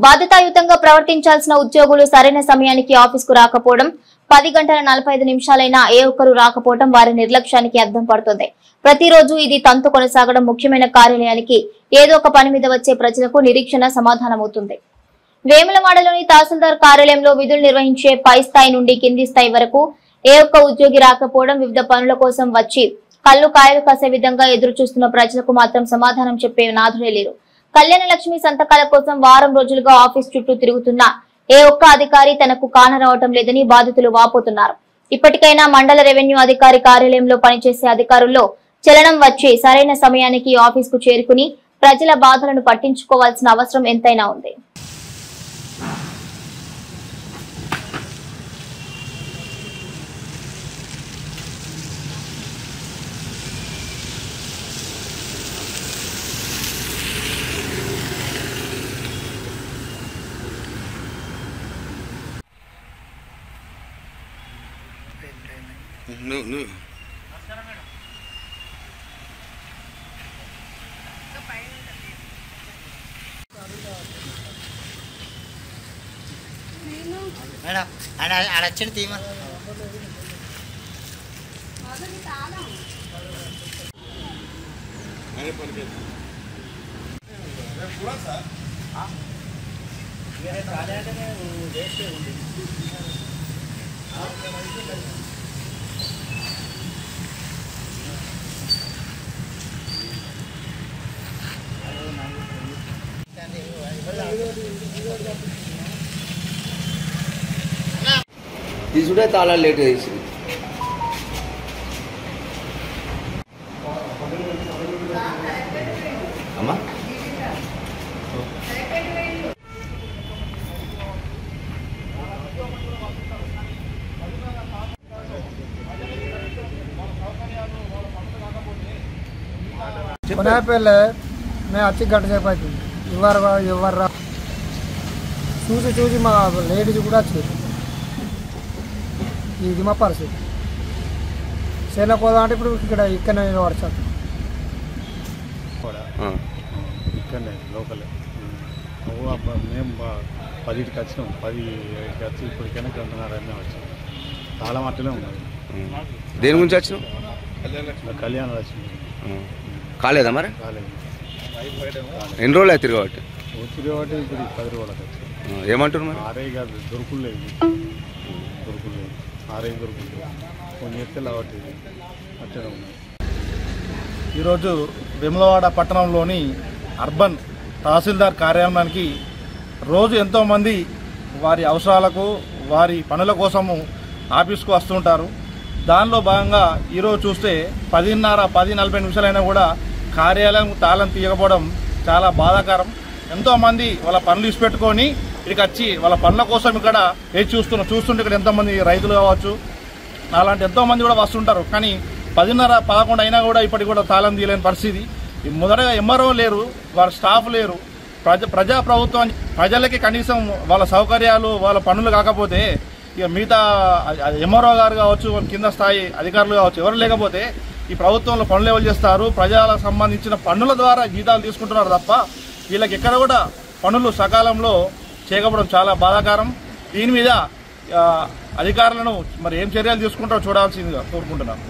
బాధ్యతాయుతంగా ప్రవర్తించాల్సిన ఉద్యోగులు సరైన సమయానికి ఆఫీసుకు రాకపోవడం, 10 గంటల 45 నిమిషాలైనా ఏ ఒక్కరు రాకపోవడం వారి నిర్లక్ష్యానికి అద్దం పడుతుంది. ప్రతిరోజు ఇది తంతు కొనసాగడం ముఖ్యమైన కార్యాలయానికి ఏదో ఒక పని మీద వచ్చే ప్రజలకు నిరీక్షణ సమాధానమవుతుంది. వేములవాడలోని తహసీల్దార్ కార్యాలయంలో విధులు నిర్వహించే పై స్థాయి నుండి కింది స్థాయి వరకు ఏ ఒక్క ఉద్యోగి రాకపోవడం, వివిధ పనుల కోసం వచ్చి కళ్ళు కాయలు కాసే విధంగా ఎదురు చూస్తున్న ప్రజలకు మాత్రం సమాధానం చెప్పే నాథుడే లేరు. కళ్యాణ లక్ష్మి సంతకాల కోసం వారం రోజులుగా ఆఫీస్ చుట్టూ తిరుగుతున్న ఏ ఒక్క అధికారి తనకు కానరావటం లేదని బాధితులు వాపోతున్నారు. ఇప్పటికైనా మండల రెవెన్యూ అధికారి కార్యాలయంలో పనిచేసే అధికారుల్లో చలనం వచ్చి సరైన సమయానికి ఆఫీసుకు చేరుకుని ప్రజల బాధలను పట్టించుకోవాల్సిన అవసరం ఎంతైనా ఉంది. No. Madam, ada cina timah. Ada pergi. Pulang sah? Ah? Ini ada kan desa undi. తీసుడే తాళాలు లేట్ చేసింది. అమ్మా పని నేను వచ్చి గంట సేపు అవుతుంది. ఎవరు చూసి మా లేడీస్ కూడా వచ్చారు. ఇది మా పరిస్థితి. సేన పోదాం అంటే ఇప్పుడు ఇక్కడ వాడచ్చు ఇక్కడనే లోకలే. మేము 10కి వచ్చినాం, 10కి వచ్చి ఇప్పటికైనా గంటన్నరనే వచ్చాం. చాలా మట్టులో ఉన్నది. దేని గురించి వచ్చినాం? కళ్యాణ లక్ష్మి కాలేదా మరి? కాలేదు. ఎన్ని రోజులు అవుతుంది కాబట్టి వచ్చి కాబట్టి ఇప్పుడు 10 రోజులకు వచ్చాం. ఏమంటారు మరి? ఆర్ఐ కాదు, దొరుకులేదు ఆర్ఐ దొరుకులేదు. కొన్ని ఎత్తే కాబట్టి అట్లనే ఉన్నాయి. ఈరోజు వేములవాడ పట్టణంలోని అర్బన్ తహసీల్దార్ కార్యాలయానికి రోజు ఎంతోమంది వారి అవసరాలకు వారి పనుల కోసము ఆఫీస్కు వస్తుంటారు. దానిలో భాగంగా ఈరోజు చూస్తే 10:40 నిమిషాలైనా కూడా కార్యాలయం తాళం తీయకపోవడం చాలా బాధాకరం. ఎంతోమంది వాళ్ళ పనులు ఇచ్చిపెట్టుకొని ఇక్కడికి వచ్చి వాళ్ళ పనుల కోసం ఇక్కడ చూస్తుంటే ఇక్కడ ఎంతోమంది రైతులు కావచ్చు, అలాంటి ఎంతోమంది కూడా వస్తుంటారు. కానీ 10:30-11 అయినా కూడా ఇప్పటికి కూడా తాళం తీయలేని పరిస్థితి. మొదటగా ఎంఆర్ఓ లేరు, వారి స్టాఫ్ లేరు. ప్రజాప్రభుత్వం ప్రజలకి కనీసం వాళ్ళ సౌకర్యాలు వాళ్ళ పనులు కాకపోతే ఇక మిగతా ఎంఆర్ఓ గారు కావచ్చు, కింద స్థాయి అధికారులు కావచ్చు, ఎవరు లేకపోతే ఈ ప్రభుత్వంలో పనులు ఎవరు చేస్తారు? ప్రజలకు సంబంధించిన పన్నుల ద్వారా జీతాలు తీసుకుంటున్నారు తప్ప వీళ్ళకి ఎక్కడ కూడా పనులు సకాలంలో చేయకపోవడం చాలా బాధాకరం. దీని మీద అధికారులను మరి ఏం చర్యలు తీసుకుంటారో చూడాల్సిందిగా కోరుకుంటున్నాను.